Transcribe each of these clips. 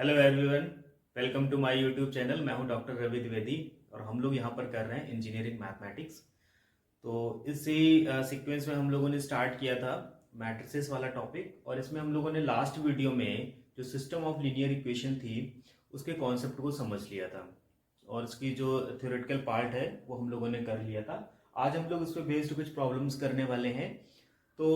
Hello everyone, welcome to my YouTube channel. मैं हूं doctor Ravi Dwivedi और हम लोग यहां पर कर रहे हैं इंजीनियरिंग मैथमेटिक्स। तो इसी सीक्वेंस में हम लोगों ने स्टार्ट किया था मैट्रिसेस वाला टॉपिक, और इसमें हम लोगों ने लास्ट वीडियो में जो सिस्टम ऑफ लीनियर इक्वेशन थी उसके कॉन्सेप्ट को समझ लिया था और उसकी जो थ्योरेटिकल पार्ट है वो हम लोगों ने कर लिया था। आज हम लोग उस पर बेस्ड कुछ प्रॉब्लम्स करने वाले हैं। तो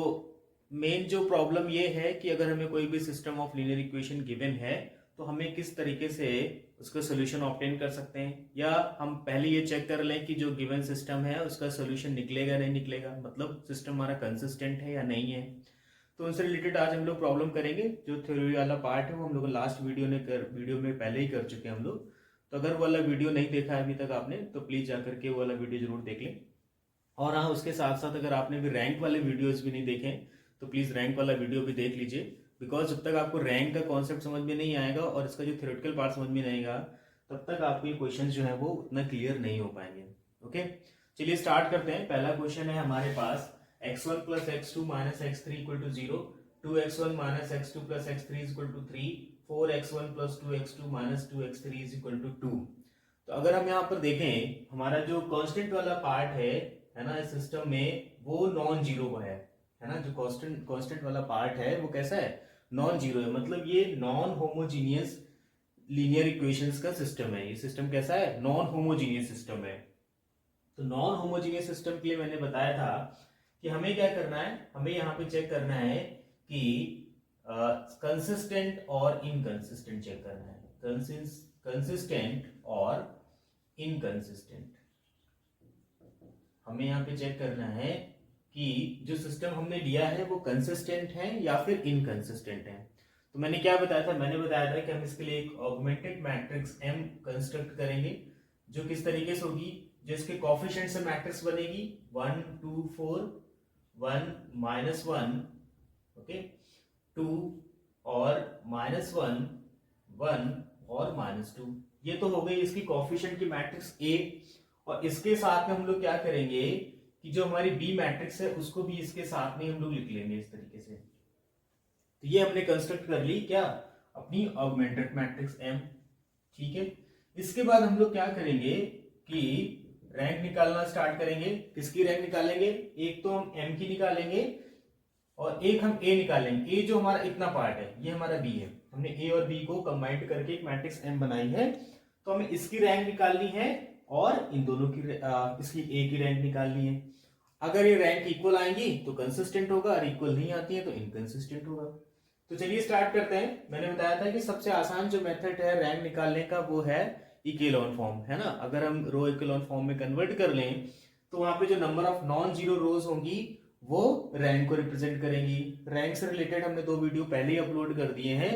मेन जो प्रॉब्लम ये है कि अगर हमें कोई भी system of linear equation given है तो हमें किस तरीके से उसका सोल्यूशन ऑब्टेन कर सकते हैं, या हम पहले ये चेक कर लें कि जो गिवन सिस्टम है उसका सोल्यूशन निकलेगा नहीं निकलेगा, मतलब सिस्टम हमारा कंसिस्टेंट है या नहीं है। तो उनसे रिलेटेड आज हम लोग प्रॉब्लम करेंगे। जो थ्योरी वाला पार्ट है वो हम लोग लास्ट वीडियो में पहले ही कर चुके हैं हम लोग। तो अगर वो वाला वीडियो नहीं देखा है अभी तक आपने तो प्लीज जाकर के वो वाला वीडियो जरूर देख लें। और हाँ, उसके साथ साथ अगर आपने भी रैंक वाले वीडियोस भी नहीं देखे तो प्लीज रैंक वाला वीडियो भी देख लीजिए, बिकॉज जब तक आपको रैंक का कॉन्सेप्ट समझ में नहीं आएगा और इसका जो थ्योरेटिकल पार्ट समझ में नहीं आएगा तब तक आपके क्वेश्चन जो है वो उतना क्लियर नहीं हो पाएंगे। ओके, चलिए स्टार्ट करते हैं। पहला क्वेश्चन है हमारे पास x1 plus x two minus x three equal to zero, 2x1 minus x two plus x three equal to three, 4x1 plus two x two minus two x three equal to two. तो अगर हम यहाँ पर देखें हमारा जो constant वाला part है ना इस सिस्टम में, वो नॉन जीरो है ना। जो कांस्टेंट वाला पार्ट है वो कैसा है, नॉन जीरो है। मतलब ये नॉन होमोजीनियस लीनियर इक्वेशंस का सिस्टम है। ये सिस्टम कैसा है, नॉन होमोजीनियस सिस्टम है। तो नॉन होमोजीनियस सिस्टम के लिए मैंने बताया था कि हमें क्या करना है, हमें यहाँ पे चेक करना है कि कंसिस्टेंट और इनकंसिस्टेंट चेक करना है। कंसिस्टेंट और इनकंसिस्टेंट हमें यहाँ पे चेक करना है कि जो सिस्टम हमने लिया है वो कंसिस्टेंट है या फिर इनकंसिस्टेंट है। तो मैंने क्या बताया था, मैंने बताया था कि हम इसके लिए एक ऑगमेंटेड मैट्रिक्स M कंस्ट्रक्ट करेंगे जो किस तरीके से होगी, जिसके कोफिशिएंट से मैट्रिक्स बनेगी 1 2 4 1 माइनस 1, ओके, 2 और माइनस 1 1 और माइनस 2। ये तो हो गई इसकी कोफिशिएंट की मैट्रिक्स A। और इसके साथ में हम लोग क्या करेंगे कि जो हमारी बी मैट्रिक्स है उसको भी इसके साथ में हम लोग लिख लेंगे इस तरीके से। तो ये हमने कंस्ट्रक्ट कर ली क्या, अपनी ऑगमेंटेड मैट्रिक्स M। ठीक है, इसके बाद हम लोग क्या करेंगे कि रैंक निकालना स्टार्ट करेंगे। किसकी रैंक निकालेंगे, एक तो हम M की निकालेंगे और एक हम A निकालेंगे। A जो हमारा इतना पार्ट है ये हमारा B है, हमने A और B को कंबाइंड करके एक मैट्रिक्स M बनाई है। तो हमें इसकी रैंक निकालनी है और इन दोनों की इसकी A की रैंक निकालनी है। अगर ये रैंक इक्वल आएंगी तो कंसिस्टेंट होगा और इक्वल नहीं आती है तो इनकंसिस्टेंट होगा। तो चलिए स्टार्ट करते हैं। मैंने बताया था कि सबसे आसान जो मेथड है रैंक निकालने का वो है इकेलॉन फॉर्म, है ना। अगर हम रो इकेलॉन फॉर्म में कन्वर्ट कर लें तो वहां पे जो नंबर ऑफ नॉन जीरो रोज होंगी वो रैंक को रिप्रेजेंट करेंगी। रैंक से रिलेटेड हमने 2 वीडियो पहले ही अपलोड कर दिए हैं।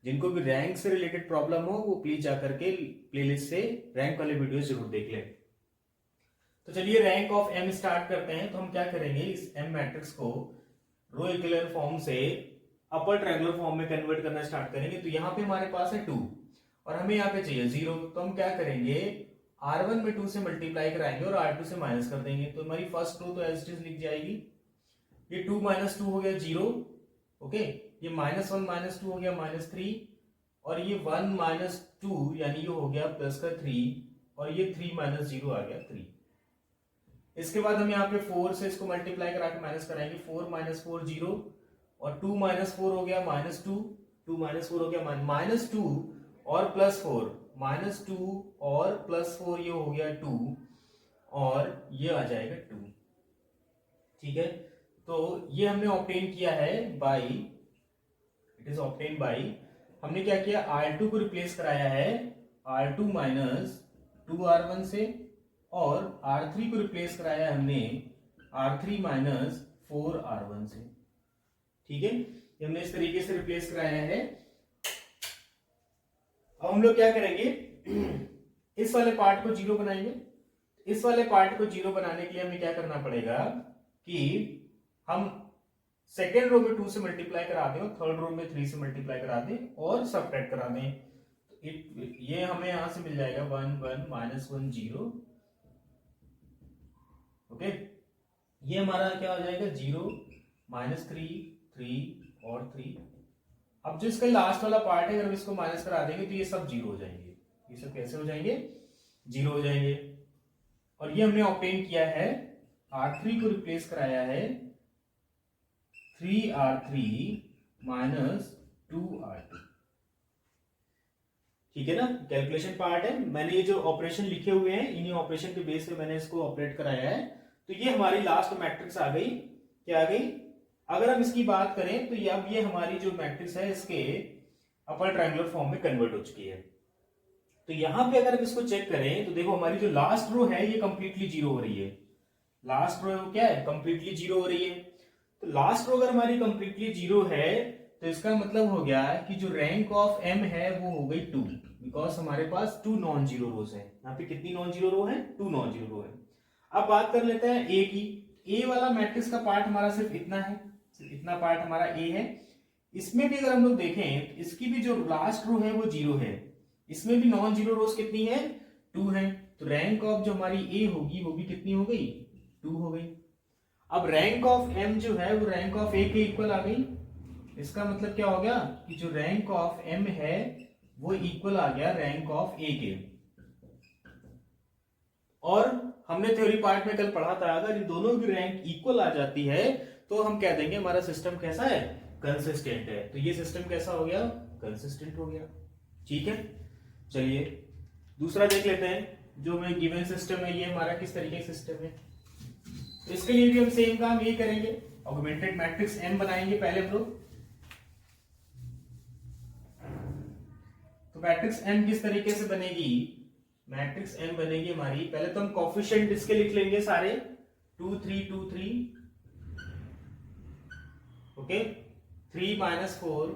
जिनको भी रैंक से रिलेटेड प्रॉब्लम हो वो प्लीज जाकर के प्लेलिस्ट से रैंक वाले वीडियो जरूर देख लें। तो चलिए रैंक ऑफ M स्टार्ट करते हैं। तो हम क्या करेंगे, इस M मैट्रिक्स को रो इक्विवेलेंट फॉर्म से अपर ट्रायंगुलर फॉर्म में कन्वर्ट करना स्टार्ट करेंगे। तो यहाँ पे हमारे पास है 2 और हमें यहाँ पे चाहिए 0। तो हम क्या करेंगे, R1 में 2 से मल्टीप्लाई कराएंगे और R2 से माइनस कर देंगे। तो हमारी फर्स्ट रो तो एज इट इज लिख जाएगी। ये 2 माइनस 2 हो गया 0, ओके। ये माइनस 1 माइनस 2 हो गया माइनस 3, और ये 1 माइनस 2 यानी ये हो गया प्लस का 3, और ये 3 माइनस 0 आ गया 3। इसके बाद हम यहाँ पे 4 से इसको मल्टीप्लाई करा के माइनस कराएंगे। 4 माइनस 4 0, और 2 माइनस 4 हो गया माइनस 2, 2 माइनस 4 हो गया माइनस 2, और प्लस 4, माइनस 2 और प्लस 4 ये हो गया 2, और ये आ जाएगा 2। ठीक है, तो ये हमने ऑब्टेन किया है by, it is obtain by, हमने क्या किया, R2 को रिप्लेस कराया है R2 माइनस 2R1 से, और R3 को रिप्लेस कराया है हमने R3 माइनस 4R1 से। ठीक है, ये हमने इस तरीके से रिप्लेस कराया है। अब हम लोग क्या करेंगे, इस वाले पार्ट को 0 बनाएंगे। इस वाले पार्ट को 0 बनाने के लिए हमें क्या करना पड़ेगा कि हम सेकेंड रो में 2 से मल्टीप्लाई करा दें और थर्ड रो में 3 से मल्टीप्लाई करा दें और सबट्रैक्ट करा दें। तो ये हमें यहां से मिल जाएगा 1 1 माइनस 1 0, ओके। ये हमारा क्या हो जाएगा 0 माइनस 3 3 और 3, अब जो इसका लास्ट वाला पार्ट है अगर हम इसको माइनस करा देंगे तो ये सब जीरो हो जाएंगे। ये सब कैसे हो जाएंगे? जीरो हो जाएंगे। और ये हमने ऑब्टेन किया है, R3 को रिप्लेस कराया है 3R3 माइनस 2R2। ठीक है ना, कैलकुलेशन पार्ट है। मैंने ये जो ऑपरेशन लिखे हुए हैं इन्हीं ऑपरेशन के बेस पे मैंने इसको ऑपरेट कराया है। तो ये हमारी लास्ट मैट्रिक्स आ गई। क्या आ गई? अगर हम इसकी बात करें तो ये अब ये हमारी जो मैट्रिक्स है इसके अपर ट्रायंगुलर फॉर्म में कन्वर्ट हो चुकी है। तो यहां पे अगर हम इसको चेक करें तो देखो हमारी जो लास्ट रो है ये कंप्लीटली जीरो हो रही है। लास्ट रो क्या है? कंप्लीटली जीरो हो रही है। तो लास्ट रो अगर हमारी कंप्लीटली जीरो है तो इसका मतलब हो गया कि जो रैंक ऑफ m है वो हो गई 2, बिकॉज हमारे पास 2 नॉन जीरो रोज है। यहाँ पे कितनी नॉन जीरो रो है? 2 नॉन जीरो रो है। अब बात कर लेते हैं a की। a वाला मैट्रिक्स का पार्ट हमारा सिर्फ इतना है, सिर्फ इतना पार्ट हमारा a है। इसमें भी अगर हम लोग देखें तो इसकी भी जो लास्ट रो है वो जीरो है। इसमें भी नॉन जीरो रोज कितनी है? 2 है। तो रैंक ऑफ जो हमारी a होगी वो भी कितनी हो गई? 2 हो गई। अब रैंक ऑफ m जो है वो रैंक ऑफ a के इक्वल आ गई। इसका मतलब क्या हो गया कि जो रैंक ऑफ m है वो इक्वल आ गया रैंक ऑफ a के। और हमने थ्योरी पार्ट में कल पढ़ा था अगर इन दोनों की रैंक इक्वल आ जाती है तो हम कह देंगे हमारा सिस्टम कैसा है? कंसिस्टेंट है। तो ये सिस्टम कैसा हो गया? कंसिस्टेंट हो गया। ठीक है, चलिए दूसरा देख लेते हैं। जो हमें गिवन सिस्टम है ये हमारा किस तरीके का सिस्टम है। तो इसके लिए भी हम सेम काम ये करेंगे, ऑगमेंटेड मैट्रिक्स m बनाएंगे पहले हम लोग। तो मैट्रिक्स m किस तरीके से बनेगी? मैट्रिक्स m बनेगी हमारी, पहले तो हम कोफिशिएंट इसके लिख लेंगे सारे 2 3 2 3, ओके, 3 माइनस 4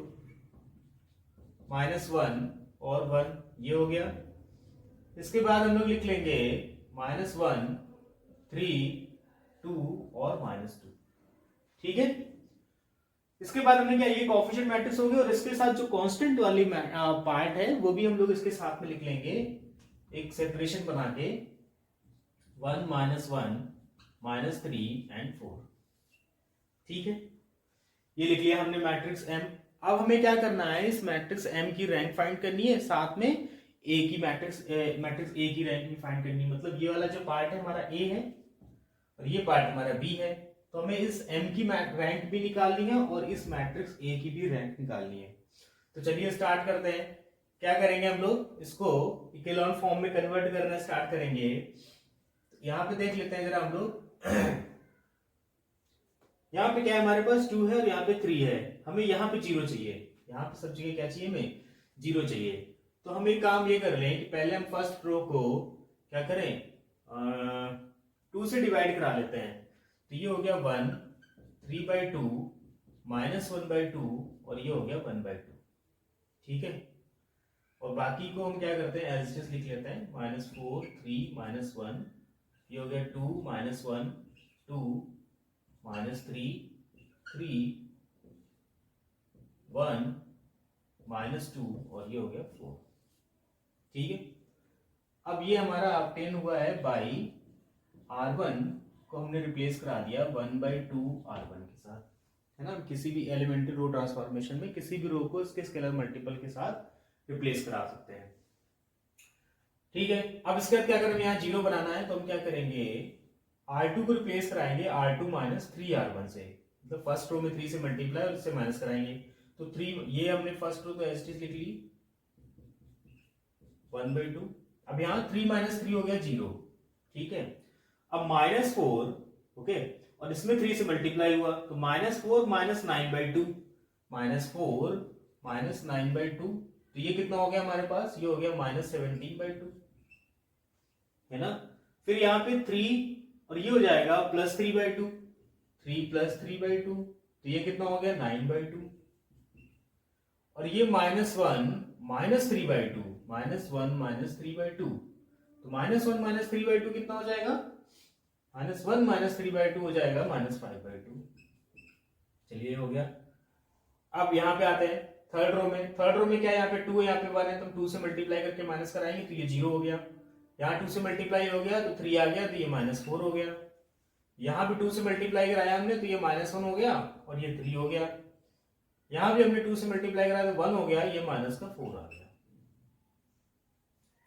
माइनस 1 और 1, ये हो गया। इसके बाद हम लोग लिख लेंगे -1 3 2 और -2। ठीक है, इसके बाद हमने क्या, ये कोएफिशिएंट मैट्रिक्स हो गए और इसके साथ जो कांस्टेंट वाली पार्ट है वो भी हम लोग इसके साथ में लिख लेंगे, एक सेपरेशन बना के 1 -1 -3 एंड 4। ठीक है, ये लिख लिया हमने मैट्रिक्स m। अब हमें क्या करना है, इस मैट्रिक्स m की रैंक फाइंड करनी है, साथ में a की मैट्रिक्स a की रैंक भी फाइंड करनी है। मतलब ये वाला जो पार्ट है हमारा a है और ये पार्ट हमारा b है। तो हमें इस m की रैंक भी निकालनी है और इस मैट्रिक्स a की भी रैंक निकालनी है। तो चलिए स्टार्ट करते हैं। क्या करेंगे हम लोग, इसको इकेलॉन फॉर्म में कन्वर्ट करना स्टार्ट करेंगे। यहाँ पे देख लेते हैं जरा हम लोग। यहाँ पे क्या है, हमारे पास 2 है और यहाँ पे 3 है। हमें यहाँ पे 0 चाहिए, यहाँ पे सब जगह क्या चाहिए, हमें 0 चाहिए। तो हम एक काम ये कर लें कि पहले हम फर्स्ट रो को क्या करें, 2 से डिवाइड करा लेते हैं। तो ये हो गया 1 3/2 -1/2 और ये हो गया 1/2। ठीक है, और बाकी को हम क्या करते हैं, एज इट इज लिख लेते हैं, -4 3 -1, ये हो गया 2 -1 2 -3 3 1 -2 और ये हो गया 4। ठीक है, अब ये हमारा ऑब्टेन हुआ है बाई R1 को हमने रिप्लेस करा दिया 1/2 R1 के साथ, है ना। किसी भी एलिमेंट्री रो ट्रांसफॉर्मेशन में किसी भी रो को इसके स्केलर मल्टीपल के साथ रिप्लेस करा सकते हैं। ठीक है, अब इसके बाद क्या करें, यहाँ 0 बनाना है तो हम क्या करेंगे, R2 को रिप्लेस कराएंगे R2 -3 R1 से। मतलब फर्स्ट रो में 3 से मल्टीप्लाई और इससे माइनस कराएंगे। तो 3, ये हमने फर्स्ट रो तो एज इट इज लिख ली 1/2। अब यहाँ 3 - 3 हो गया 0। ठीक है, अब -4, ओके, और इसमें 3 से मल्टीप्लाई हुआ तो -4 -9/2, -4 -9/2, तो ये कितना हो गया हमारे पास, ये हो गया -17/2, है ना। फिर यहाँ पे 3 और ये हो जाएगा +3/2, 3 + 3/2, तो ये कितना हो गया 9/2, और ये -1 -3/2, -1 -3/2, तो -1 -3/2 कितना हो जाएगा, -1 -3/2 हो जाएगा -5/2। चलिए हो गया। अब यहाँ पे आते हैं थर्ड रो में। थर्ड रो में क्या है, यहाँ पे 2 है, यहाँ पे 1 है, तो हम 2 से मल्टीप्लाई करके माइनस कराएंगे तो ये 0 हो गया। यहाँ 2 से मल्टीप्लाई हो गया तो 3 आ गया, तो ये -4 हो गया। यहाँ भी 2 से मल्टीप्लाई कराया हमने तो ये -1 हो गया और ये 3 हो गया। यहां भी हमने 2 से मल्टीप्लाई करा तो 1 हो गया, ये माइनस का 4 आ गया।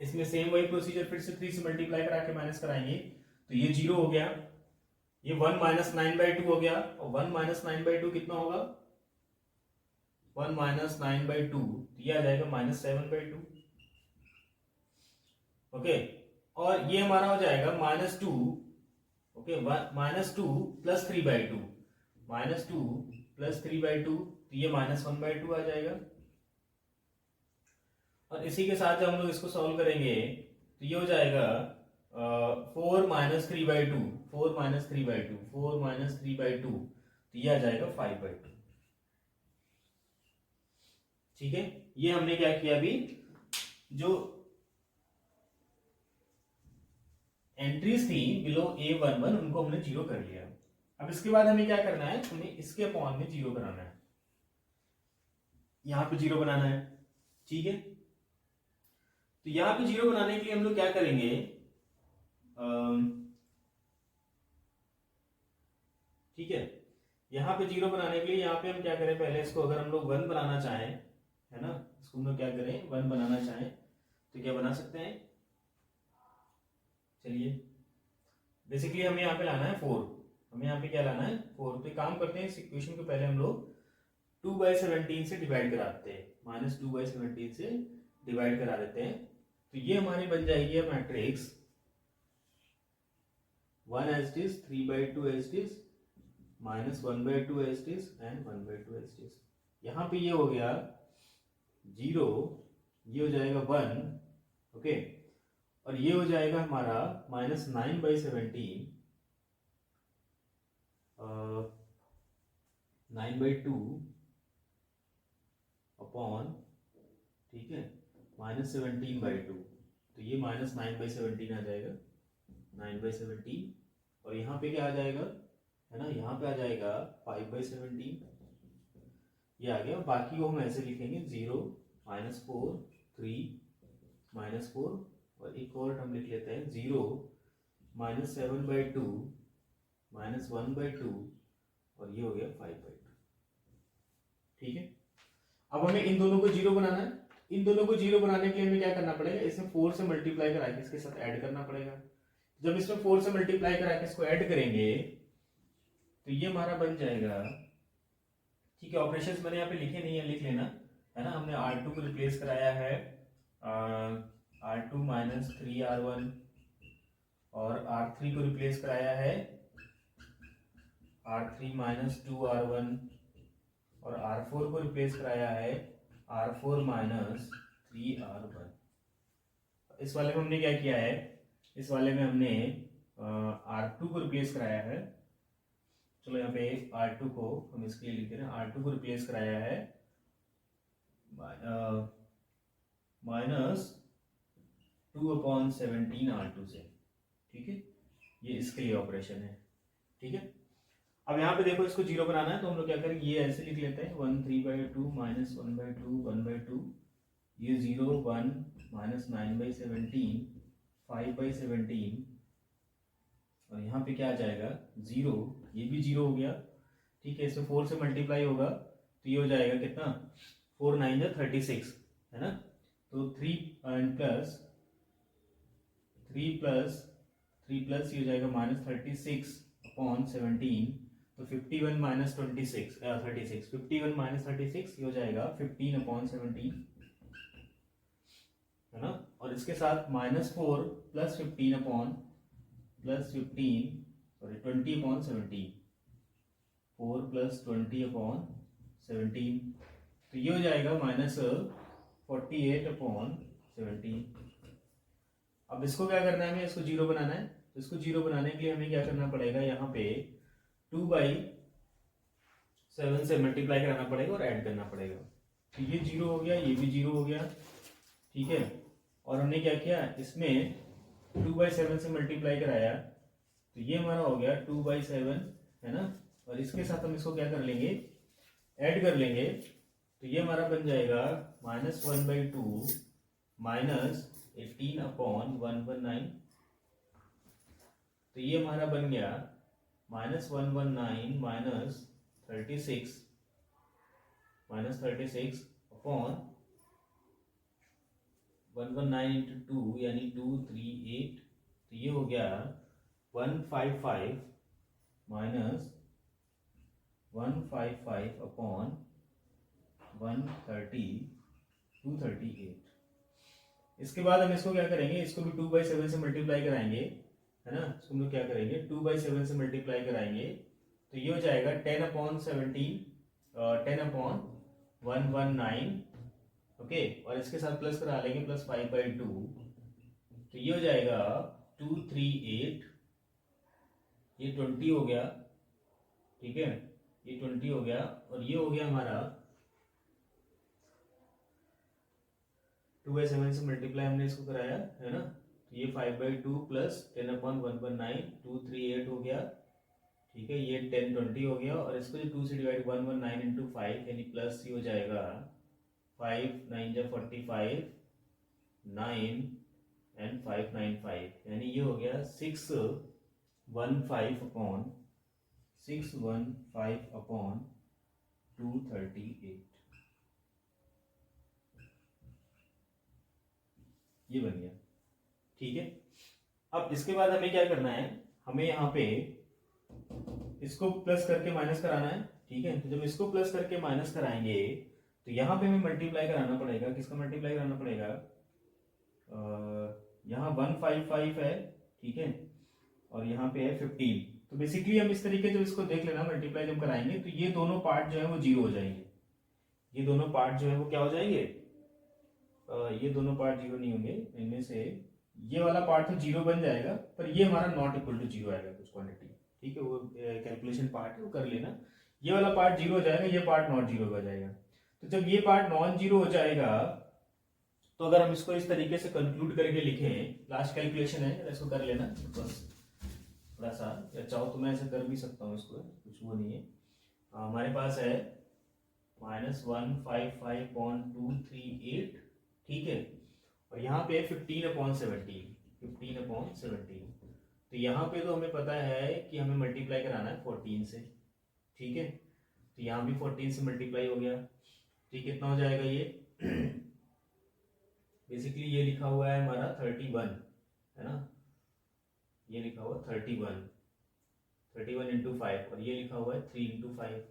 इसमें सेम वही प्रोसीजर, फिर से 3 से मल्टीप्लाई करा के माइनस कराएंगे तो ये 0 हो गया, ये 1 माइनस 9/2 हो गया, और 1 माइनस 9/2 कितना होगा, 1 माइनस 9/2, ये आ जाएगा -7/2। ओके, और ये हमारा हो जाएगा -2, ओके, -2 प्लस 3/2, -2 प्लस 3/2, तो ये -1/2 आ जाएगा। और इसी के साथ जब हम लोग इसको सॉल्व करेंगे तो ये हो जाएगा 4 माइनस 3/2, 4 माइनस 3/2, 4 माइनस 3/2, तो ये आ जाएगा 5/2। ठीक है, ये हमने क्या किया, अभी जो एंट्रीज थी बिलो A11 उनको हमने 0 कर लिया। अब इसके बाद हमें क्या करना है, हमें इसके अपॉन में 0 बनाना है, यहां पे 0 बनाना है। ठीक है, तो यहां पे 0 बनाने के लिए हम लोग क्या करेंगे, ठीक है, यहां पे 0 बनाने के लिए यहाँ पे हम क्या करें, पहले इसको अगर हम लोग 1 बनाना चाहें, है ना, इसको हम लोग क्या करें, 1 बनाना चाहें तो क्या बना सकते हैं, चलिए बेसिकली हमें यहाँ पे लाना है 4, हमें यहाँ पे क्या लाना है 4। तो काम करते हैं, इस इक्वेशन को पहले हम लोग 2/17 से डिवाइड करा देते हैं, -2/17 से डिवाइड करा देते हैं, तो ये हमारी बन जाएगी matrix 1 as it is, 3/2 as it is, -1/2 as it is and 1/2 as it is। यहाँ पे ये हो गया 0, ये हो जाएगा 1, ओके, और ये हो जाएगा हमारा -9/17, 9/2 अपॉन, ठीक है, -17/2, तो ये -9/17 आ जाएगा, 9/17, और यहाँ पे क्या आ जाएगा, है ना, यहाँ पे आ जाएगा 5/17, ये आ गया। बाकी को हम ऐसे लिखेंगे 0, -4, 3, -4, और एक और हम लिख लेते हैं 0, -7/2, -1/2, और ये हो गया 5/2। ठीक है, अब हमें इन दोनों को 0 बनाना है। इन दोनों को 0 बनाने के लिए हमें क्या करना पड़ेगा, इसमें 4 से मल्टीप्लाई करा के इसके साथ ऐड करना पड़ेगा। जब इसमें 4 से मल्टीप्लाई करा के इसको ऐड करेंगे तो ये हमारा बन जाएगा, ठीक है, ऑपरेशंस मैंने यहाँ पे लिखे नहीं है, लिख लेना, है ना। हमने R2 को रिप्लेस कराया है R2 माइनस 3R1, और R3 को रिप्लेस कराया है R3 माइनस 2R1, और R4 को रिप्लेस कराया है R4 माइनस 3R1। इस वाले में हमने क्या किया है, इस वाले में हमने R2 को रिप्लेस कराया है, चलो यहाँ पे R2 को हम इसके लिए लिखते हैं, R2 को रिप्लेस कराया है -2/17 R2 से। ठीक है, ये इसके लिए ऑपरेशन है। ठीक है, अब यहाँ पे देखो इसको 0 बनाना है तो हम लोग क्या करेंगे, ये ऐसे लिख लेते हैं 1 3/2 -1/2 1/2, ये 0 1 -9/17 5/17, और यहाँ पे क्या आ जाएगा 0, ये भी 0 हो गया। ठीक है, इसमें 4 से मल्टीप्लाई होगा तो ये हो जाएगा कितना, 4 9 जा 36, है ना। तो 3 प्लस ये हो जाएगा -36/17, तो 51 - 26 36, 51 - 36 ये हो जाएगा 15/17, है ना। और इसके साथ -4 + 15 सॉरी 20/17, 4 + 20/17, तो ये हो जाएगा -48/17। अब इसको क्या करना है, हमें इसको 0 बनाना है, तो इसको 0 बनाने के लिए हमें क्या करना पड़ेगा, यहाँ पे 2/7 से मल्टीप्लाई कराना पड़ेगा और ऐड करना पड़ेगा, तो ये 0 हो गया, ये भी 0 हो गया। ठीक है, और हमने क्या किया, इसमें 2/7 से मल्टीप्लाई कराया तो ये हमारा हो गया 2/7, है ना। और इसके साथ हम इसको क्या कर लेंगे, ऐड कर लेंगे, तो ये हमारा बन जाएगा -1/2 -18/119, तो ये हमारा बन गया -119 - 36 माइनस 36 अपॉन 119 इंटू 2 यानी 238, तो ये हो गया 155 माइनस 155 अपॉन 238। इसके बाद हम इसको क्या करेंगे, इसको भी 2/7 से मल्टीप्लाई कराएंगे, है ना। इसको हम लोग क्या करेंगे 2/7 से मल्टीप्लाई कराएंगे, तो ये हो जाएगा 10/17, 10/119, ओके। और इसके साथ प्लस करा लेंगे +5/2, तो ये हो जाएगा 238, ये 20 हो गया, ठीक है, ये 20 हो गया। और ये हो गया हमारा 2/7 से मल्टीप्लाई हमने इसको कराया, है ना। तो ये 5/2 प्लस 10/119, 238 हो गया, ठीक है। ये 1020 हो गया, और इसको जो 2 से डिवाइड 119 इंटू 5 यानी प्लस ये हो जाएगा 5 9 जा 45, 9 एंड 595, यानी ये हो गया 615 अपॉन 238, ये बन गया, ठीक है। अब इसके बाद हमें क्या करना है, हमें यहाँ पे इसको प्लस करके माइनस कराना है, ठीक है। तो जब इसको प्लस करके माइनस कराएंगे तो यहाँ पे हमें मल्टीप्लाई कराना पड़ेगा, किसका मल्टीप्लाई कराना पड़ेगा, यहाँ 155 है, ठीक है, और यहाँ पे है 15। तो बेसिकली हम इस तरीके से इसको देख लेना, मल्टीप्लाई जब कराएंगे तो ये दोनों पार्ट जो है वो जीरो हो जाएंगे, ये दोनों पार्ट जो है वो क्या हो जाएंगे, ये दोनों पार्ट जीरो नहीं होंगे, इनमें से ये वाला पार्ट तो जीरो बन जाएगा, पर ये हमारा नॉट इक्वल टू जीरो आएगा कुछ क्वांटिटी, ठीक है। वो कैलकुलेशन पार्ट है वो कर लेना, ये वाला पार्ट जीरो हो जाएगा, ये पार्ट नॉट जीरो हो जाएगा। तो जब ये पार्ट नॉन जीरो हो जाएगा, तो अगर हम इसको इस तरीके से कंक्लूड करके लिखें, लास्ट कैलकुलेशन है, इसको कर लेना बस थोड़ा सा, या चाहो तो मैं ऐसे कर भी सकता हूँ, इसको कुछ वो नहीं है। हमारे पास है -155.238, ठीक है, और यहाँ पे 15/17, तो यहाँ पे तो हमें पता है कि हमें मल्टीप्लाई कराना है 14 से, ठीक है। तो यहाँ भी 14 से मल्टीप्लाई हो गया, ठीक, कितना हो जाएगा ये बेसिकली ये लिखा हुआ है हमारा 31, है ना, ये लिखा हुआ 31 इंटू 5, और ये लिखा हुआ है 3 इंटू 5,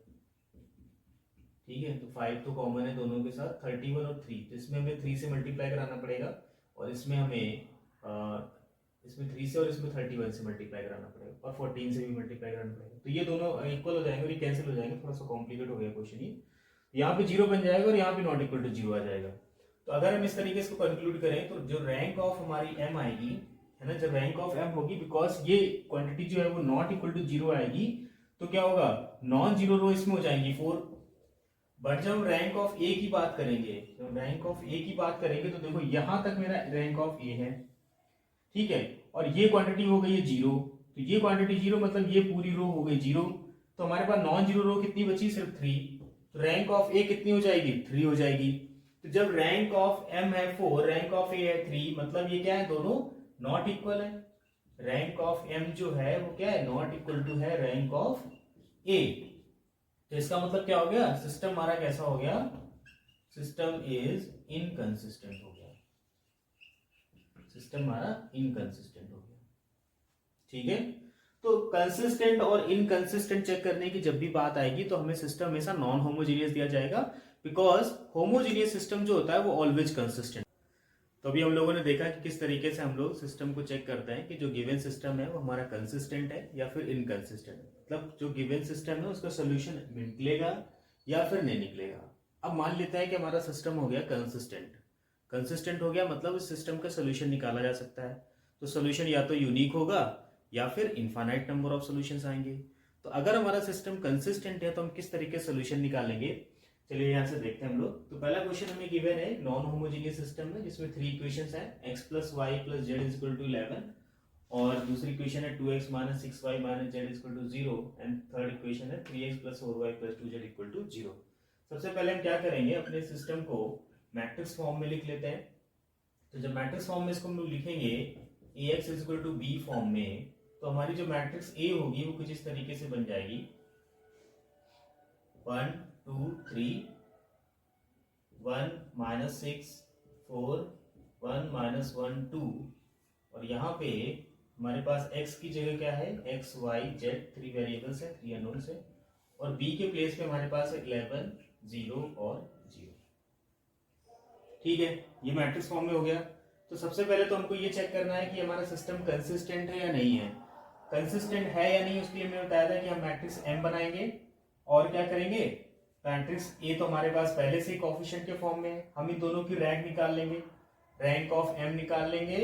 ठीक है। तो 5 तो कॉमन है दोनों के साथ, 31 और 3, तो इसमें हमें 3 से मल्टीप्लाई कराना पड़ेगा, और इसमें हमें इसमें 3 से और इसमें 31 से मल्टीप्लाई कराना पड़ेगा, और 14 से भी मल्टीप्लाई कराना पड़ेगा, तो ये दोनों इक्वल हो जाएंगे और ये कैंसिल हो जाएंगे, थोड़ा सा कॉम्प्लिकेट हो गया क्वेश्चन ये। यहाँ पे जीरो बन जाएगा और यहाँ पे नॉट इक्वल टू जीरो आ जाएगा। तो अगर हम इस तरीके से इसको कंक्लूड करें, तो जो रैंक ऑफ हमारी m आएगी, है ना, जब रैंक ऑफ m होगी, बिकॉज ये क्वांटिटी जो है वो नॉट इक्वल टू जीरो आएगी, तो क्या होगा, नॉन जीरो रो इसमें हो जाएंगी 4। बट जब हम रैंक ऑफ ए की बात करेंगे, जब रैंक ऑफ ए की बात करेंगे, तो देखो यहां तक मेरा रैंक ऑफ ए है, ठीक है, और ये क्वांटिटी हो गई है जीरो, तो ये क्वांटिटी जीरो मतलब ये पूरी रो हो गई जीरो, तो हमारे पास नॉन जीरो रो कितनी बची, सिर्फ 3, तो रैंक ऑफ ए कितनी हो जाएगी, 3 हो जाएगी। तो जब रैंक ऑफ m है 4, रैंक ऑफ ए है 3, मतलब ये क्या है, दोनों नॉट इक्वल है, रैंक ऑफ m जो है वो क्या है, नॉट इक्वल टू है रैंक ऑफ a। तो इसका मतलब क्या हो गया, सिस्टम हमारा कैसा हो गया, सिस्टम इज इनकंसिस्टेंट हो गया, सिस्टम हमारा इनकंसिस्टेंट हो गया, ठीक है। तो कंसिस्टेंट और इनकंसिस्टेंट चेक करने की जब भी बात आएगी, तो हमें सिस्टम हमेशा नॉन होमोजीनियस दिया जाएगा, बिकॉज होमोजीनियस सिस्टम जो होता है वो ऑलवेज कंसिस्टेंट। तो अभी हम लोगों ने देखा कि किस तरीके से हम लोग सिस्टम को चेक करते हैं कि जो गिवन सिस्टम है वो हमारा कंसिस्टेंट है या फिर इनकंसिस्टेंट है, मतलब जो गिवन सिस्टम है उसका सोल्यूशन निकलेगा या फिर नहीं निकलेगा। अब मान लेते हैं कि हमारा सिस्टम हो गया कंसिस्टेंट हो गया, मतलब इस सिस्टम का सोल्यूशन निकाला जा सकता है, तो सोल्यूशन या तो यूनिक होगा या फिर इनफाइनाइट नंबर ऑफ सॉल्यूशंस आएंगे। तो अगर हमारा सिस्टम कंसिस्टेंट है तो हम किस तरीके से सोल्यूशन निकालेंगे, चलिए यहाँ से देखते हैं हम लोग। तो पहला क्वेश्चन हमें गिवन है नॉन होमोजेनियस सिस्टम में, जिसमें 3 इक्वेशंस हैं, x + y + z = 11, और दूसरी इक्वेशन है 2x - 6y - z = 0, and third equation है 3x + 4y + 2z = 0। सबसे पहले हम क्या करेंगे, अपने सिस्टम को मैट्रिक्स फॉर्म में लिख लेते हैं। तो जब मैट्रिक्स फॉर्म में इसको हम लोग लिखेंगे ax = b फॉर्म में, तो हमारी जो मैट्रिक्स A होगी वो कुछ इस तरीके से बन जाएगी 1 2 3 1 माइनस 6 4 1 माइनस 1 2, और यहाँ पे हमारे पास x की जगह क्या है, x y z, 3 वेरिएबल्स है, 3 अननोन्स है, और b के प्लेस पे हमारे पास 11 0 और 0। ठीक है, ये मैट्रिक्स फॉर्म में हो गया। तो सबसे पहले तो हमको ये चेक करना है कि हमारा सिस्टम कंसिस्टेंट है या नहीं है। कंसिस्टेंट है या नहीं उसके लिए मैंने बताया था कि हम मैट्रिक्स M बनाएंगे और क्या करेंगे, मैट्रिक्स A तो हमारे पास पहले से ही कोएफिशिएंट के फॉर्म में है, हम इन दोनों की रैंक निकाल लेंगे, रैंक ऑफ M निकाल लेंगे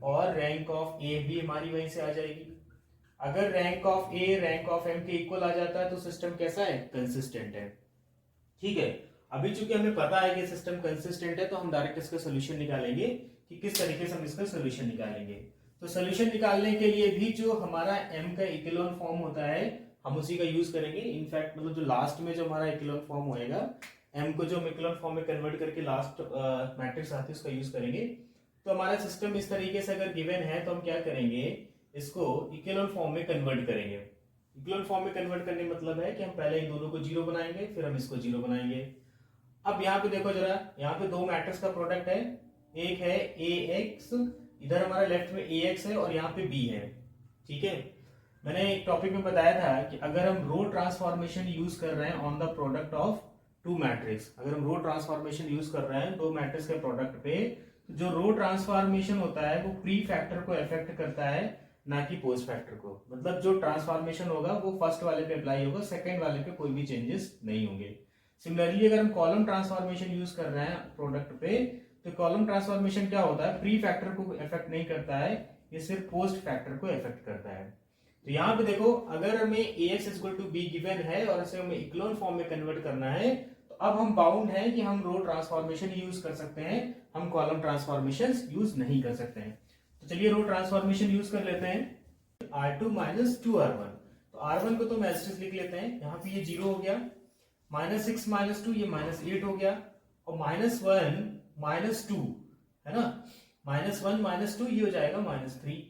और रैंक ऑफ A भी हमारी वहीं से आ जाएगी। अगर rank of A rank of M के इक्वल आ जाता है तो सिस्टम कैसा है, कंसिस्टेंट है। ठीक है, अभी चूंकि हमें पता है कि सिस्टम कंसिस्टेंट है तो हम डायरेक्ट इसका सोल्यूशन निकालेंगे कि किस तरीके से हम इसका सोल्यूशन निकालेंगे। तो सोल्यूशन निकालने के लिए भी जो हमारा M का इक्विलिब्रियम फॉर्म होता है हम उसी का यूज करेंगे। इनफैक्ट मतलब जो लास्ट में जो हमारा इक्विलिब्रियम फॉर्म होएगा, M को जो हम इक्विलिब्रियम फॉर्म में कन्वर्ट करके लास्ट मैट्रिक्स आती है उसका यूज करेंगे। तो हमारा सिस्टम इस तरीके से अगर गिवन है तो हम क्या करेंगे, इसको इक्विलिब्रियम फॉर्म में कन्वर्ट करेंगे। इक्विलिब्रियम फॉर्म में कन्वर्ट करने मतलब है कि हम पहले इन दोनों को जीरो बनाएंगे, फिर हम इसको जीरो बनाएंगे। अब यहाँ पे देखो जरा, यहाँ पे दो मैट्रिक्स का प्रोडक्ट है, एक है AX, इधर हमारा लेफ्ट में AX है और यहाँ पे B है। ठीक है, मैंने एक टॉपिक में बताया था कि अगर हम रो ट्रांसफॉर्मेशन यूज कर रहे हैं on the product of two matrix, अगर हम रो ट्रांसफॉर्मेशन यूज कर रहे हैं दो मैट्रिक्स के प्रोडक्ट पे, तो जो रो ट्रांसफॉर्मेशन होता है वो प्री फैक्टर को इफेक्ट करता है ना कि पोस्ट फैक्टर को। मतलब जो ट्रांसफॉर्मेशन होगा वो फर्स्ट वाले पे अप्लाई होगा, सेकंड वाले पे कोई भी चेंजेस नहीं होंगे। सिमिलरली अगर हम कॉलम ट्रांसफॉर्मेशन यूज कर रहे हैं प्रोडक्ट पे, तो कॉलम ट्रांसफॉर्मेशन क्या होता है, प्री फैक्टर को इफेक्ट नहीं करता है, ये सिर्फ पोस्ट फैक्टर को इफेक्ट करता है। तो यहाँ पे देखो, अगर हमें AX = B गिवन है और इसे हमें इक्विलिब्रियम फॉर्म में कन्वर्ट करना है, तो अब हम बाउंड हैं कि हम रो ट्रांसफॉर्मेशन यूज कर सकते हैं, हम कॉलम ट्रांसफॉर्मेशन यूज नहीं कर सकते हैं। तो चलिए रो ट्रांसफॉर्मेशन यूज कर लेते हैं, R2 - 2R1। तो R1 को तो हम एस्टेरिस्क लिख लेते हैं, यहाँ पे ये 0 हो गया, -6 - 2 ये -8 हो गया, और -1 - 2 है ना, -1 - 2 ये हो जाएगा -3।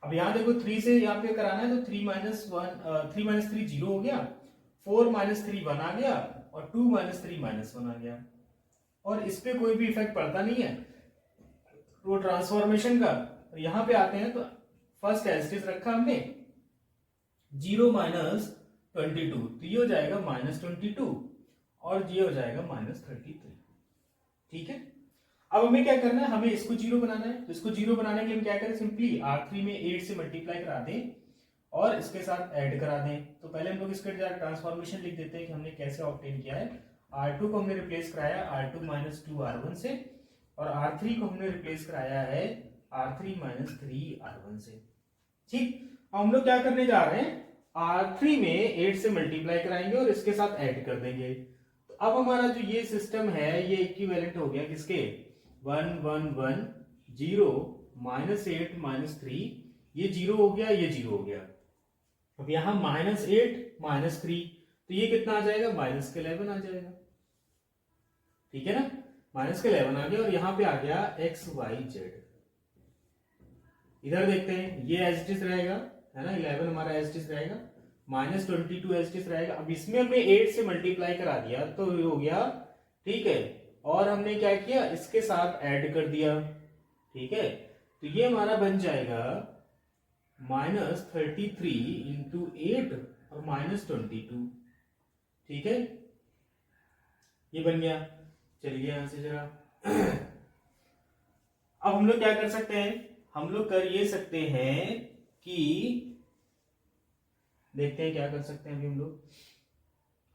अब यहाँ देखो 3 से यहाँ पे कराना है तो 3 - 3 0 हो गया, 4 - 3 1 आ गया, और 2 - 3 -1 आ गया, और इस पे कोई भी इफेक्ट पड़ता नहीं है रो ट्रांसफॉर्मेशन का। यहाँ पे आते हैं तो फर्स्ट एस्टेरिस्क रखा हमने 0 - 22, तो ये हो जाएगा -22 और ये हो जाएगा -33। ठीक है, अब हमें क्या करना है, हमें इसको जीरो बनाना है। तो इसको जीरो बनाने के लिए हम क्या करें, सिंपली R3 में 8 से मल्टीप्लाई करा दें और इसके साथ ऐड करा दें। तो पहले हम लोग इसका ट्रांसफॉर्मेशन लिख देते हैं कि हमने कैसे ऑब्टेन किया है। R2 को हमने रिप्लेस कराया R2 - 2R1 से, और R3 को हमने रिप्लेस कराया है R3 - 3R1 से। ठीक, अब हम लोग क्या करने जा रहे हैं, R3 में 8 से मल्टीप्लाई कराएंगे और इसके साथ ऐड कर देंगे। तो अब हमारा जो ये सिस्टम है ये इक्विवेलेंट हो गया किसके, 1 1 1 0 -8 -3, ये 0 हो गया, ये 0 हो गया। अब यहां -8 -3, तो ये कितना आ जाएगा, -11 आ जाएगा। ठीक है ना, -11 आ गया, और यहां पे आ गया x y z। इधर देखते हैं, ये एज इट इज रहेगा, है ना, 11 हमारा एज इट इज रहेगा, -22 एज इट इज रहेगा। अब इसमें हमने 8 से मल्टीप्लाई करा दिया तो ये हो गया, ठीक है, और हमने क्या किया, इसके साथ ऐड कर दिया। ठीक है, तो ये हमारा बन जाएगा -33 × 8 और -22। ठीक है, ये बन गया। चलिए यहां से जरा अब हम लोग क्या कर सकते हैं, हम लोग कर ये सकते हैं कि देखते हैं क्या कर सकते हैं अभी हम लोग।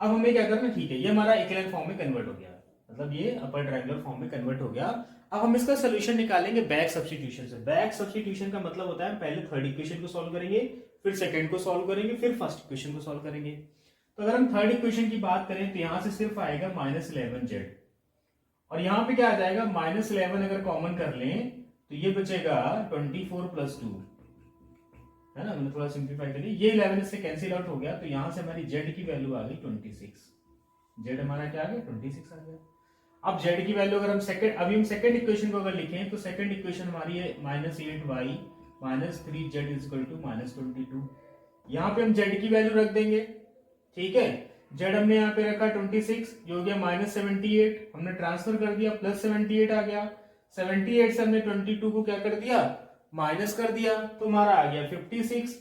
अब हमें क्या करना, ठीक है, ये हमारा इक्विवेलेंट फॉर्म में कन्वर्ट हो गया, मतलब ये अपर ट्रायंगुलर फॉर्म में कन्वर्ट हो गया। अब हम इसका सोल्यूशन निकालेंगे बैक सब्स्टिट्यूशन से। बैक सब्स्टिट्यूशन का मतलब होता है पहले थर्ड इक्वेशन को सॉल्व करेंगे, फिर सेकंड को सॉल्व करेंगे, फिर फर्स्ट इक्वेशन को सॉल्व करेंगे। तो अगर हम थर्ड इक्वेशन की बात करें तो यहां से सिर्फ आएगा -11z, और यहां पे क्या आ जाएगा, -11 अगर कॉमन कर लें तो ये बचेगा 24 + 2, है ना, मैंने थोड़ा सिंप्लीफाई कर लिया, ये 11 इससे कैंसिल आउट हो गया, तो यहां से हमारी z की वैल्यू आ गई 26। z हमारा क्या आ गया, 26 आ गया। अब z की वैल्यू अगर हम सेकंड इक्वेशन को अगर लिखें तो सेकंड इक्वेशन हमारी है -8y - 3z = -22। यहां पे हम z की वैल्यू रख देंगे। ठीक है, जेड हमने यहाँ पे रखा 26, ये हो गया -78, हमने ट्रांसफर कर दिया, +78 आ गया, 78 से हमने 22 को क्या कर दिया, माइनस कर दिया, तो हमारा आ गया 56,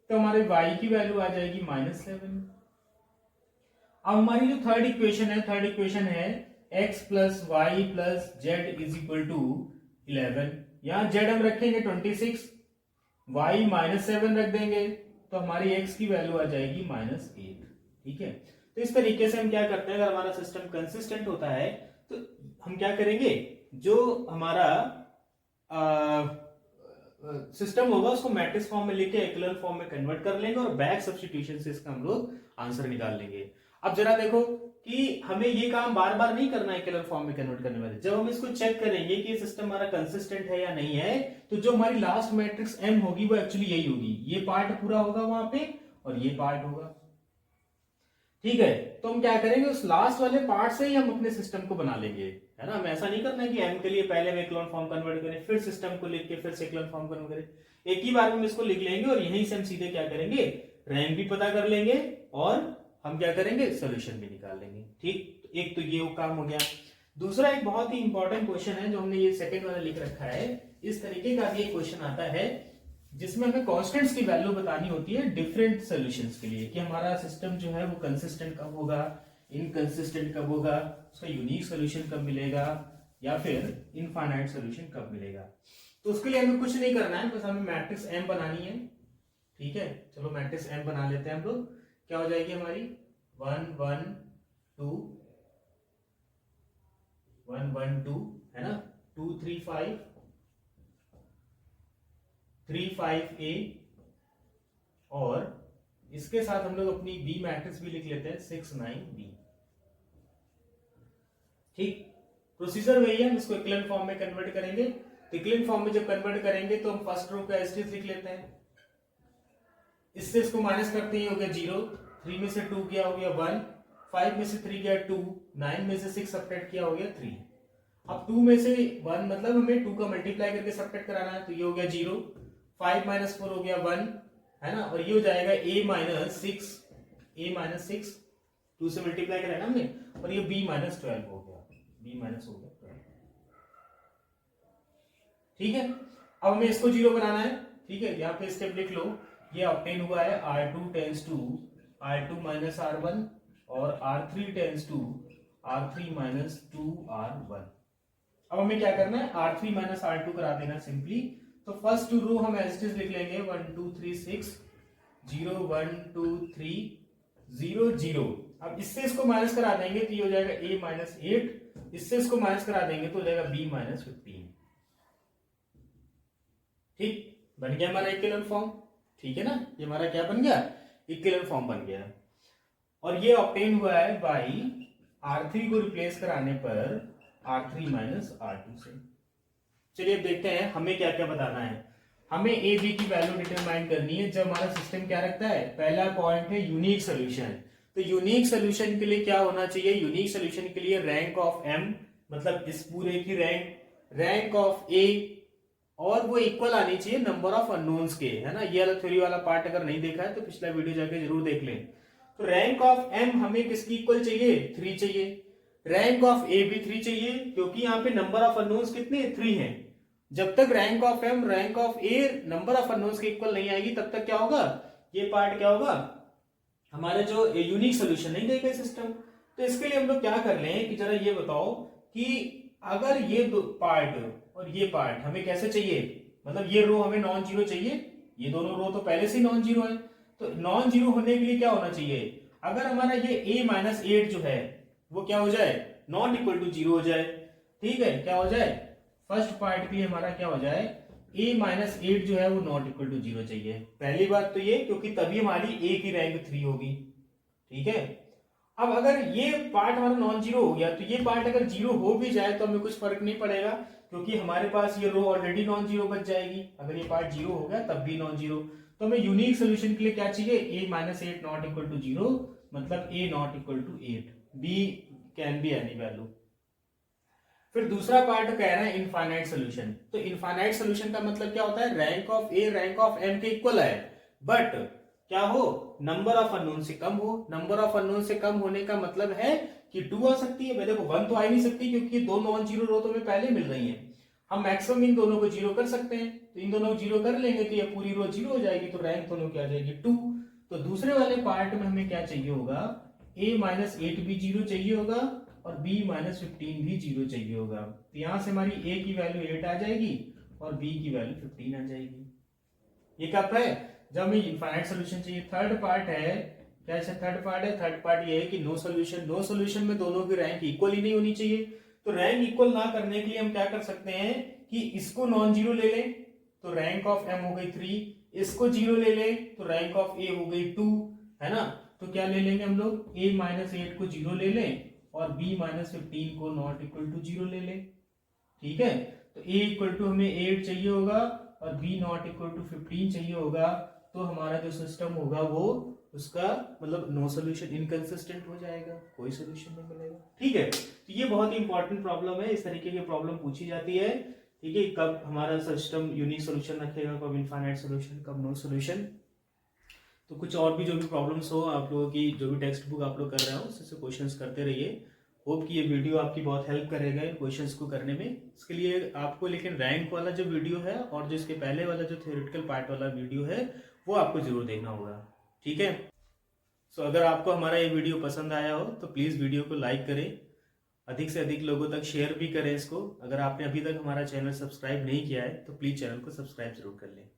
तो हमारे y की वैल्यू आ जाएगी -7। अब हमारी जो थर्ड इक्वेशन है x plus y plus z is equal to 11। यहाँ जेड हम रखेंगे 26, y -7 रख देंगे, तो हमारी x की वैल्यू आ जाएगी -8। ठीक है, तो इस तरीके से हम क्या करते हैं, अगर हमारा सिस्टम कंसिस्टेंट होता है तो हम क्या करेंगे, जो हमारा सिस्टम होगा उसको मैट्रिक्स फॉर्म में लेके एक्युलर फॉर्म में कन्वर्ट कर लेंगे और बैक सब्स्टिट्यूशन से इसका हम लोग आंसर निकाल लेंगे। अब जरा देखो कि हमें ये काम बार बार नहीं करना है एक्युलर फॉर्म में कन्वर्ट करने वाले। जब हम इसको चेक करेंगे कि ये सिस्टम हमारा कंसिस्टेंट है या नहीं है, तो जो हमारी लास्ट मैट्रिक्स M होगी वो एक्चुअली यही होगी, ये पार्ट पूरा होगा वहां पे और ये पार्ट होगा। ठीक है, तो हम क्या करेंगे, उस लास्ट वाले पार्ट से ही हम अपने सिस्टम को बना लेंगे, है ना। हम ऐसा नहीं करना है कि M के लिए पहले हम एक्युलर फॉर्म कन्वर्ट करें, फिर सिस्टम को लिख के फिर से एक्युलर फॉर्म कन्वर्ट करें। एक ही बार में हम इसको लिख लेंगे और यहीं से हम सीधे क्या करेंगे, रैंक भी पता कर लेंगे और हम क्या करेंगे, सोल्यूशन भी निकाल लेंगे। ठीक, एक तो ये काम हो गया। दूसरा एक बहुत ही इंपॉर्टेंट क्वेश्चन है जो हमने ये सेकंड वाला लिख रखा है, इस तरीके का भी एक क्वेश्चन आता है जिसमें हमें कांस्टेंट्स की वैल्यू बतानी होती है डिफरेंट सॉल्यूशंस के लिए, कि हमारा सिस्टम जो है वो कंसिस्टेंट कब होगा, इनकंसिस्टेंट कब होगा, उसका यूनिक सॉल्यूशन कब मिलेगा या फिर इनफाइनाइट सॉल्यूशन कब मिलेगा। तो उसके लिए हमें कुछ नहीं करना है, बस हमें मैट्रिक्स M बनानी है। ठीक है, चलो मैट्रिक्स M बना लेते हैं हम लोग। क्या हो जाएगी हमारी 1 1 2 1 1 2, है ना, 2 3 5 3 5 A, और इसके साथ हम लोग अपनी B मैट्रिक्स भी लिख लेते हैं 6 9 B। ठीक, प्रोसीजर वही है, हम इसको इक्विवेलेंट फॉर्म में कन्वर्ट करेंगे। तो इक्विवेलेंट फॉर्म में जब कन्वर्ट करेंगे तो हम फर्स्ट रो का एज इट इज लिख लेते हैं, इससे इसको माइनस करते ही हो गया 0, 3 में से 2 गया हो गया 1, 5 में से 3 गया 2, 9 में से 6 सब्ट्रैक्ट किया हो गया 3। अब 2 में से 1 मतलब हमें 2 का मल्टीप्लाई करके सब्ट्रैक्ट कराना है, तो ये हो गया 0, 5 - 4 हो गया 1, है ना, और ये हो जाएगा a - 6 2 से मल्टीप्लाई कराना हमने, और ये b - 12 हो गया, b माइनस हो गया 12। ठीक है, अब हमें इसको 0 बनाना है। ठीक है, यहाँ पे स्टेप लिख लो, ये ऑब्टेन हुआ है R2 tends to R2 - R1 और R3 tends to R3 - 2R1। अब हमें क्या करना है, R3 - R2 करा देना सिंपली। तो फर्स्ट टू रो हम एज इट इज लिख लेंगे 1 2 3 6 0 1 2 3 0 0। अब इससे इसको माइनस करा देंगे तो ये हो जाएगा a - 8, इससे इसको माइनस करा देंगे तो हो जाएगा b - 15। ठीक, बन गया हमारा इक्विवेलेंट फॉर्म। ठीक है ना, ये हमारा क्या बन गया, इक्विवेलेंट फॉर्म बन गया। और ये ऑब्टेन हुआ है बाई R3 को रिप्लेस कराने पर R3 - R2 से। चलिए अब देखते हैं हमें क्या क्या बताना है। हमें ए बी की वैल्यू डिटरमाइन करनी है जब हमारा सिस्टम क्या रखता है। पहला पॉइंट है यूनिक सोल्यूशन। तो यूनिक सोल्यूशन के लिए क्या होना चाहिए, यूनिक सोल्यूशन के लिए रैंक ऑफ M, मतलब इस पूरे की रैंक ऑफ A, और वो इक्वल आनी चाहिए नंबर ऑफ अननोन्स के, है ना। ये वाला थ्योरी वाला पार्ट अगर नहीं देखा है तो पिछला वीडियो जाके जरूर देख लें। तो रैंक ऑफ M हमें किसकी इक्वल चाहिए, 3 चाहिए। रैंक ऑफ A भी 3 चाहिए, क्योंकि यहाँ पे नंबर ऑफ अननोन्स कितने, 3 हैं। जब तक rank of M rank of A number of unknowns के इक्वल नहीं आएगी तब तक क्या होगा, ये पार्ट क्या होगा, हमारे जो यूनिक सोल्यूशन नहीं देगा सिस्टम। तो इसके लिए हम लोग क्या कर लें कि जरा ये बताओ कि अगर ये दो पार्ट और ये पार्ट हमें कैसे चाहिए, मतलब ये रो हमें नॉन जीरो चाहिए, ये दोनों रो तो पहले से नॉन जीरो है। तो नॉन जीरो होने के लिए क्या होना चाहिए, अगर हमारा ये a - 8 जो है वो क्या हो जाए, नॉट इक्वल टू 0 हो जाए। ठीक है, क्या हो जाए, फर्स्ट पार्ट के लिए हमारा क्या हो जाए, a - 8 जो है वो नॉट इक्वल टू 0 चाहिए। पहली बात तो ये, क्योंकि तभी हमारी a की रैंक 3 होगी। ठीक है, अब अगर ये पार्ट हमारा नॉन जीरो हो गया तो ये पार्ट अगर जीरो हो भी जाए तो हमें कुछ फर्क नहीं पड़ेगा, क्योंकि हमारे पास ये रो ऑलरेडी नॉन जीरो बच जाएगी। अगर ये पार्ट जीरो हो गया तब भी नॉन जीरो। तो हमें यूनिक सोल्यूशन के लिए क्या चाहिए, a - 8 नॉट इक्वल टू 0, मतलब a not equal to 8, b can be any value. फिर दूसरा पार्ट कह रहा है इनफाइनाइट सोल्यूशन। तो इनफाइनाइट सोल्यूशन का मतलब क्या होता है, rank of A rank of M के इक्वल है, बट क्या हो, नंबर ऑफ अननोन से कम हो। नंबर ऑफ अननोन से कम होने का मतलब है कि 2 आ सकती है, देखो 1 तो आ ही नहीं सकती क्योंकि दो नॉन जीरो रो तो हमें पहले मिल रही है। हम मैक्सिमम इन दोनों को जीरो कर सकते हैं, तो इन दोनों को जीरो कर लेंगे तो ये पूरी रो जीरो हो जाएगी, तो रैंक दोनों की आ जाएगी 2। तो दूसरे वाले पार्ट में हमें क्या चाहिए होगा, a माइनस 8 भी जीरो चाहिए होगा और b माइनस 15 भी जीरो चाहिए होगा। तो यहां से हमारी a की वैल्यू 8 आ जाएगी और b की वैल्यू 15 आ जाएगी। ये कब है, जब हमें इनफाइनाइट सोल्यूशन चाहिए। थर्ड पार्ट है, क्या थर्ड पार्ट है, थर्ड पार्ट ये है कि नो सोल्यूशन। नो सोल्यूशन में दोनों की रैंक इक्वल ही नहीं होनी चाहिए। तो रैंक इक्वल ना करने के लिए हम क्या कर सकते हैं कि इसको नॉन जीरो ले लें तो रैंक ऑफ m हो गई 3, इसको जीरो ले लें तो रैंक ऑफ a हो गई 2, है ना। तो क्या ले लेंगे हम लोग, a माइनस 8 को जीरो ले लें और b माइनस 15 को नॉट इक्वल टू जीरो ले लें। ठीक है, तो a इक्वल टू हमें 8 चाहिए होगा और b नॉट इक्वल टू 15 चाहिए होगा। तो हमारा जो सिस्टम होगा वो उसका मतलब नो सोल्यूशन, इनकंसिस्टेंट हो जाएगा, कोई सोल्यूशन नहीं मिलेगा। ठीक है, तो ये बहुत ही इंपॉर्टेंट प्रॉब्लम है, इस तरीके की प्रॉब्लम पूछी जाती है। ठीक है, कब हमारा सिस्टम यूनिक सोल्यूशन रखेगा, कब इनफाइनाइट सोल्यूशन, कब नो सोल्यूशन। तो कुछ और भी जो भी प्रॉब्लम्स हो, आप लोगों की जो भी टेक्स्ट बुक आप लोग कर रहे हो उससे क्वेश्चंस करते रहिए। होप कि ये वीडियो आपकी बहुत हेल्प करेगा इन क्वेश्चंस को करने में। इसके लिए आपको लेकिन रैंक वाला जो वीडियो है और जो इसके पहले वाला जो थ्योरेटिकल पार्ट वाला वीडियो है वो आपको जरूर देखना होगा। ठीक है, सो अगर आपको हमारा ये वीडियो पसंद आया हो तो प्लीज़ वीडियो को लाइक करें, अधिक से अधिक लोगों तक शेयर भी करें इसको। अगर आपने अभी तक हमारा चैनल सब्सक्राइब नहीं किया है तो प्लीज़ चैनल को सब्सक्राइब जरूर कर लें।